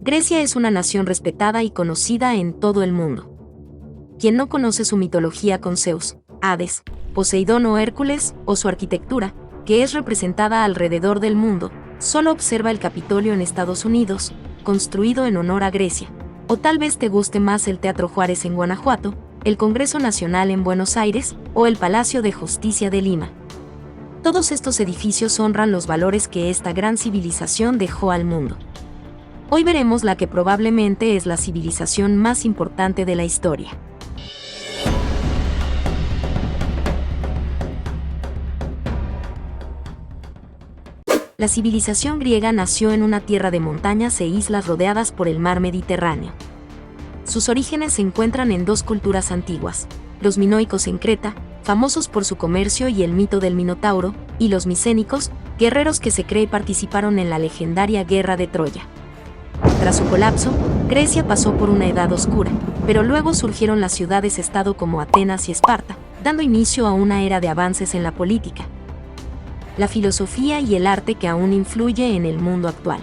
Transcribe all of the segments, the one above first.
Grecia es una nación respetada y conocida en todo el mundo. Quien no conoce su mitología con Zeus, Hades, Poseidón o Hércules, o su arquitectura, que es representada alrededor del mundo, solo observa el Capitolio en Estados Unidos, construido en honor a Grecia. O tal vez te guste más el Teatro Juárez en Guanajuato, el Congreso Nacional en Buenos Aires, o el Palacio de Justicia de Lima. Todos estos edificios honran los valores que esta gran civilización dejó al mundo. Hoy veremos la que probablemente es la civilización más importante de la historia. La civilización griega nació en una tierra de montañas e islas rodeadas por el mar Mediterráneo. Sus orígenes se encuentran en dos culturas antiguas: los minoicos en Creta, famosos por su comercio y el mito del Minotauro, y los micénicos, guerreros que se cree participaron en la legendaria Guerra de Troya. Tras su colapso, Grecia pasó por una edad oscura, pero luego surgieron las ciudades-estado como Atenas y Esparta, dando inicio a una era de avances en la política, la filosofía y el arte que aún influye en el mundo actual.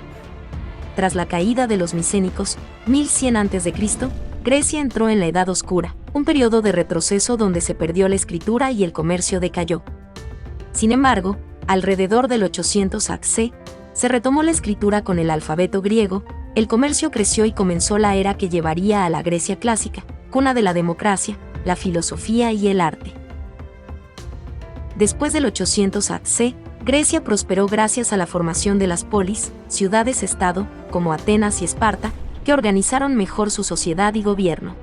Tras la caída de los micénicos, 1100 a.C., Grecia entró en la Edad Oscura, un periodo de retroceso donde se perdió la escritura y el comercio decayó. Sin embargo, alrededor del 800 a.C., se retomó la escritura con el alfabeto griego, el comercio creció y comenzó la era que llevaría a la Grecia clásica, cuna de la democracia, la filosofía y el arte. Después del 800 a.C., Grecia prosperó gracias a la formación de las polis, ciudades-estado, como Atenas y Esparta, que organizaron mejor su sociedad y gobierno.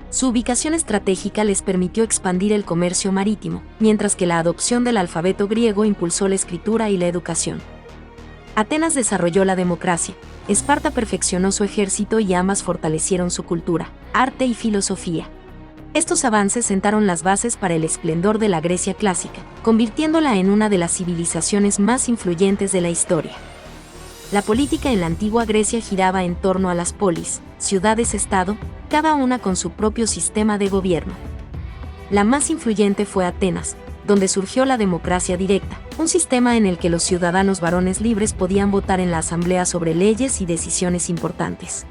Su ubicación estratégica les permitió expandir el comercio marítimo, mientras que la adopción del alfabeto griego impulsó la escritura y la educación. Atenas desarrolló la democracia, Esparta perfeccionó su ejército y ambas fortalecieron su cultura, arte y filosofía. Estos avances sentaron las bases para el esplendor de la Grecia clásica, convirtiéndola en una de las civilizaciones más influyentes de la historia. La política en la antigua Grecia giraba en torno a las polis, ciudades-estado, cada una con su propio sistema de gobierno. La más influyente fue Atenas, donde surgió la democracia directa, un sistema en el que los ciudadanos varones libres podían votar en la asamblea sobre leyes y decisiones importantes.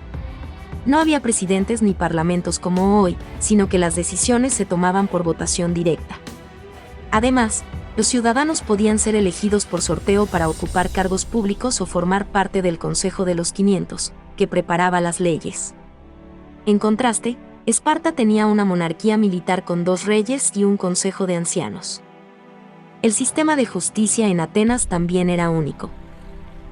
No había presidentes ni parlamentos como hoy, sino que las decisiones se tomaban por votación directa. Además, los ciudadanos podían ser elegidos por sorteo para ocupar cargos públicos o formar parte del Consejo de los 500, que preparaba las leyes. En contraste, Esparta tenía una monarquía militar con 2 reyes y un consejo de ancianos. El sistema de justicia en Atenas también era único.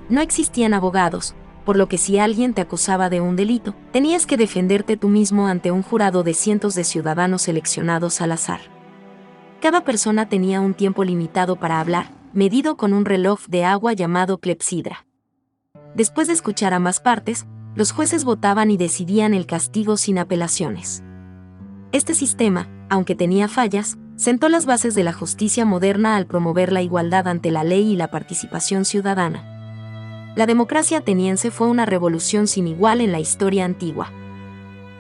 No existían abogados, por lo que si alguien te acusaba de un delito, tenías que defenderte tú mismo ante un jurado de cientos de ciudadanos seleccionados al azar. Cada persona tenía un tiempo limitado para hablar, medido con un reloj de agua llamado clepsidra. Después de escuchar ambas partes, los jueces votaban y decidían el castigo sin apelaciones. Este sistema, aunque tenía fallas, sentó las bases de la justicia moderna al promover la igualdad ante la ley y la participación ciudadana. La democracia ateniense fue una revolución sin igual en la historia antigua.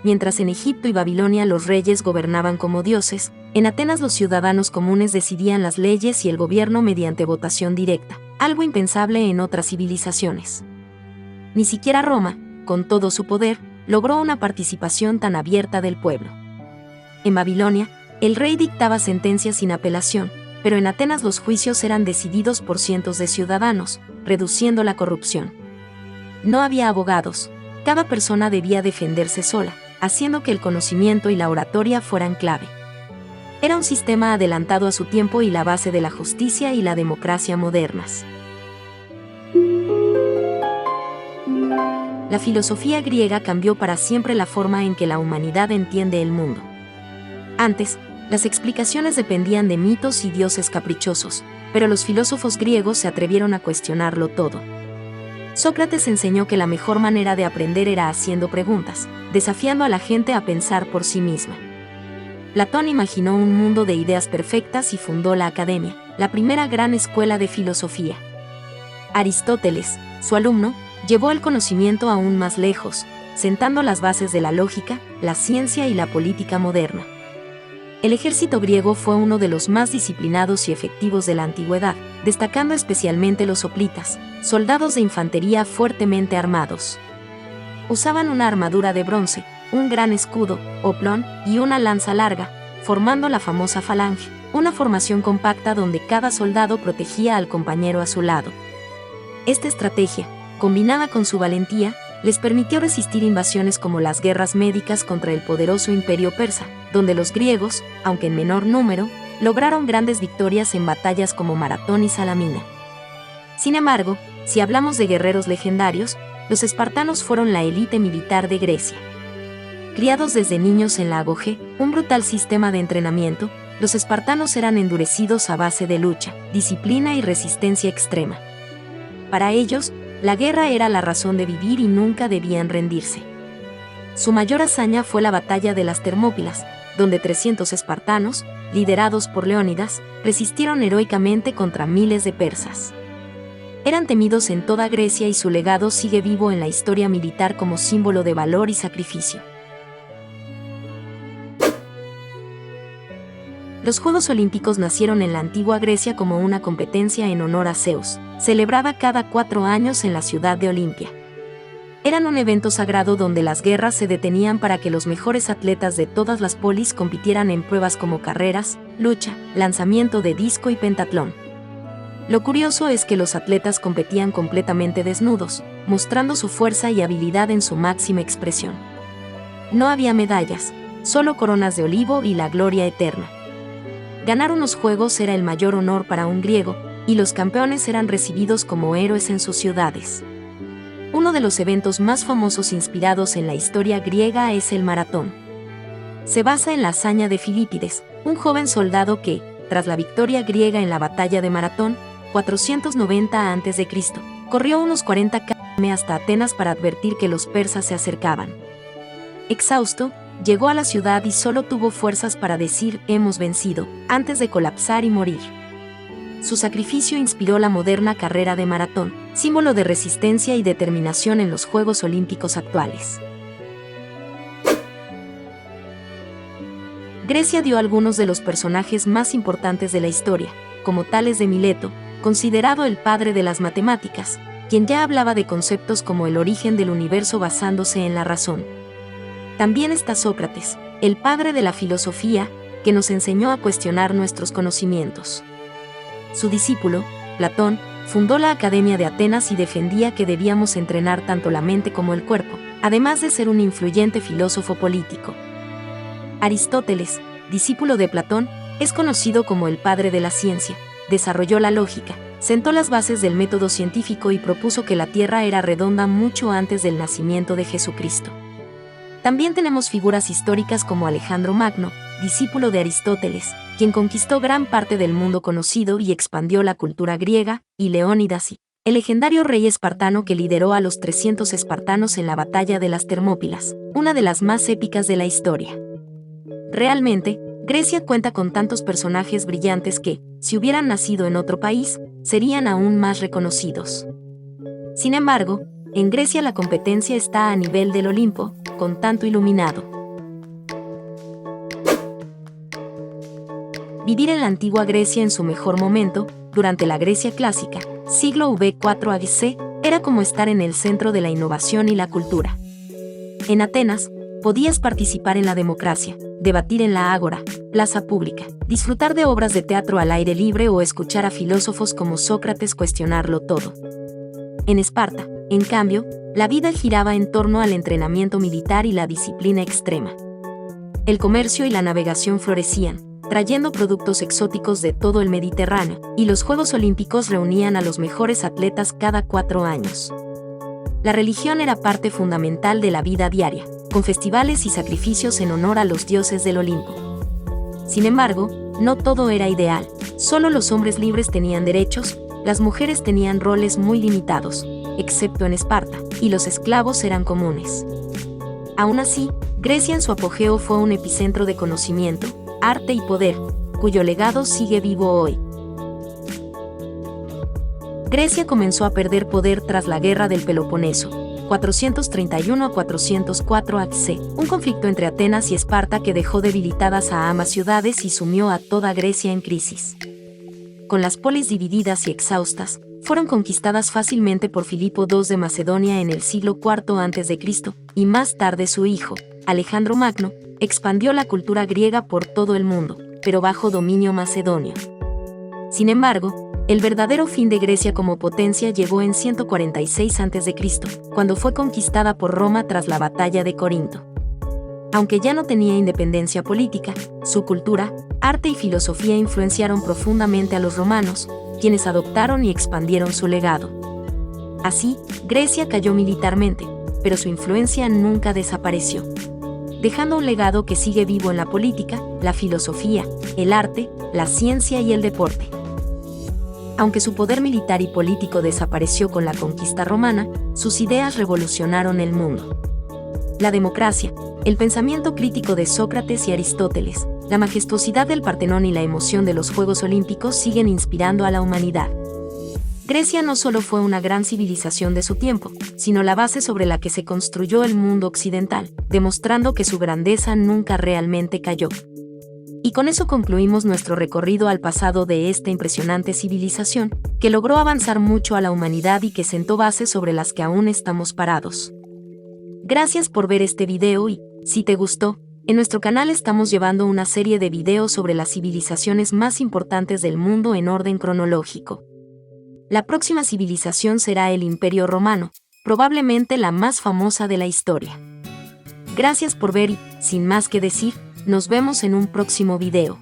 Mientras en Egipto y Babilonia los reyes gobernaban como dioses, en Atenas los ciudadanos comunes decidían las leyes y el gobierno mediante votación directa, algo impensable en otras civilizaciones. Ni siquiera Roma, con todo su poder, logró una participación tan abierta del pueblo. En Babilonia, el rey dictaba sentencias sin apelación, pero en Atenas los juicios eran decididos por cientos de ciudadanos, reduciendo la corrupción. No había abogados, cada persona debía defenderse sola, haciendo que el conocimiento y la oratoria fueran clave. Era un sistema adelantado a su tiempo y la base de la justicia y la democracia modernas. La filosofía griega cambió para siempre la forma en que la humanidad entiende el mundo. Antes, las explicaciones dependían de mitos y dioses caprichosos, pero los filósofos griegos se atrevieron a cuestionarlo todo. Sócrates enseñó que la mejor manera de aprender era haciendo preguntas, desafiando a la gente a pensar por sí misma. Platón imaginó un mundo de ideas perfectas y fundó la Academia, la primera gran escuela de filosofía. Aristóteles, su alumno, llevó el conocimiento aún más lejos, sentando las bases de la lógica, la ciencia y la política moderna. El ejército griego fue uno de los más disciplinados y efectivos de la antigüedad, destacando especialmente los hoplitas, soldados de infantería fuertemente armados. Usaban una armadura de bronce, un gran escudo, oplón, y una lanza larga, formando la famosa falange, una formación compacta donde cada soldado protegía al compañero a su lado. Esta estrategia, combinada con su valentía, les permitió resistir invasiones como las guerras médicas contra el poderoso imperio persa, donde los griegos, aunque en menor número, lograron grandes victorias en batallas como Maratón y Salamina. Sin embargo, si hablamos de guerreros legendarios, los espartanos fueron la élite militar de Grecia. Criados desde niños en la agoge, un brutal sistema de entrenamiento, los espartanos eran endurecidos a base de lucha, disciplina y resistencia extrema. Para ellos, la guerra era la razón de vivir y nunca debían rendirse. Su mayor hazaña fue la batalla de las Termópilas, donde 300 espartanos, liderados por Leónidas, resistieron heroicamente contra miles de persas. Eran temidos en toda Grecia y su legado sigue vivo en la historia militar como símbolo de valor y sacrificio. Los Juegos Olímpicos nacieron en la antigua Grecia como una competencia en honor a Zeus, celebrada cada 4 años en la ciudad de Olimpia. Eran un evento sagrado donde las guerras se detenían para que los mejores atletas de todas las polis compitieran en pruebas como carreras, lucha, lanzamiento de disco y pentatlón. Lo curioso es que los atletas competían completamente desnudos, mostrando su fuerza y habilidad en su máxima expresión. No había medallas, solo coronas de olivo y la gloria eterna. Ganar unos juegos era el mayor honor para un griego, y los campeones eran recibidos como héroes en sus ciudades. Uno de los eventos más famosos inspirados en la historia griega es el maratón. Se basa en la hazaña de Filípides, un joven soldado que, tras la victoria griega en la batalla de Maratón, 490 a.C., corrió unos 40 km hasta Atenas para advertir que los persas se acercaban. Exhausto, llegó a la ciudad y solo tuvo fuerzas para decir «hemos vencido», antes de colapsar y morir. Su sacrificio inspiró la moderna carrera de maratón, símbolo de resistencia y determinación en los Juegos Olímpicos actuales. Grecia dio a algunos de los personajes más importantes de la historia, como Tales de Mileto, considerado el padre de las matemáticas, quien ya hablaba de conceptos como el origen del universo basándose en la razón. También está Sócrates, el padre de la filosofía, que nos enseñó a cuestionar nuestros conocimientos. Su discípulo, Platón, fundó la Academia de Atenas y defendía que debíamos entrenar tanto la mente como el cuerpo, además de ser un influyente filósofo político. Aristóteles, discípulo de Platón, es conocido como el padre de la ciencia, desarrolló la lógica, sentó las bases del método científico y propuso que la Tierra era redonda mucho antes del nacimiento de Jesucristo. También tenemos figuras históricas como Alejandro Magno, discípulo de Aristóteles, quien conquistó gran parte del mundo conocido y expandió la cultura griega, y Leónidas, el legendario rey espartano que lideró a los 300 espartanos en la batalla de las Termópilas, una de las más épicas de la historia. Realmente, Grecia cuenta con tantos personajes brillantes que, si hubieran nacido en otro país, serían aún más reconocidos. Sin embargo, en Grecia la competencia está a nivel del Olimpo, con tanto iluminado. Vivir en la antigua Grecia en su mejor momento, durante la Grecia clásica, siglo V4 a.C., era como estar en el centro de la innovación y la cultura. En Atenas, podías participar en la democracia, debatir en la ágora, plaza pública, disfrutar de obras de teatro al aire libre o escuchar a filósofos como Sócrates cuestionarlo todo. En Esparta, en cambio, la vida giraba en torno al entrenamiento militar y la disciplina extrema. El comercio y la navegación florecían, trayendo productos exóticos de todo el Mediterráneo, y los Juegos Olímpicos reunían a los mejores atletas cada 4 años. La religión era parte fundamental de la vida diaria, con festivales y sacrificios en honor a los dioses del Olimpo. Sin embargo, no todo era ideal, solo los hombres libres tenían derechos, las mujeres tenían roles muy limitados, excepto en Esparta, y los esclavos eran comunes. Aún así, Grecia en su apogeo fue un epicentro de conocimiento, arte y poder, cuyo legado sigue vivo hoy. Grecia comenzó a perder poder tras la Guerra del Peloponeso, 431 a 404 a.C., un conflicto entre Atenas y Esparta que dejó debilitadas a ambas ciudades y sumió a toda Grecia en crisis. Con las polis divididas y exhaustas, fueron conquistadas fácilmente por Filipo II de Macedonia en el siglo IV a.C., y más tarde su hijo, Alejandro Magno, expandió la cultura griega por todo el mundo, pero bajo dominio macedonio. Sin embargo, el verdadero fin de Grecia como potencia llegó en 146 a.C., cuando fue conquistada por Roma tras la batalla de Corinto. Aunque ya no tenía independencia política, su cultura, arte y filosofía influenciaron profundamente a los romanos, quienes adoptaron y expandieron su legado. Así, Grecia cayó militarmente, pero su influencia nunca desapareció, dejando un legado que sigue vivo en la política, la filosofía, el arte, la ciencia y el deporte. Aunque su poder militar y político desapareció con la conquista romana, sus ideas revolucionaron el mundo. La democracia, el pensamiento crítico de Sócrates y Aristóteles, la majestuosidad del Partenón y la emoción de los Juegos Olímpicos siguen inspirando a la humanidad. Grecia no solo fue una gran civilización de su tiempo, sino la base sobre la que se construyó el mundo occidental, demostrando que su grandeza nunca realmente cayó. Y con eso concluimos nuestro recorrido al pasado de esta impresionante civilización, que logró avanzar mucho a la humanidad y que sentó bases sobre las que aún estamos parados. Gracias por ver este video y, si te gustó, en nuestro canal estamos llevando una serie de videos sobre las civilizaciones más importantes del mundo en orden cronológico. La próxima civilización será el Imperio Romano, probablemente la más famosa de la historia. Gracias por ver y, sin más que decir, nos vemos en un próximo video.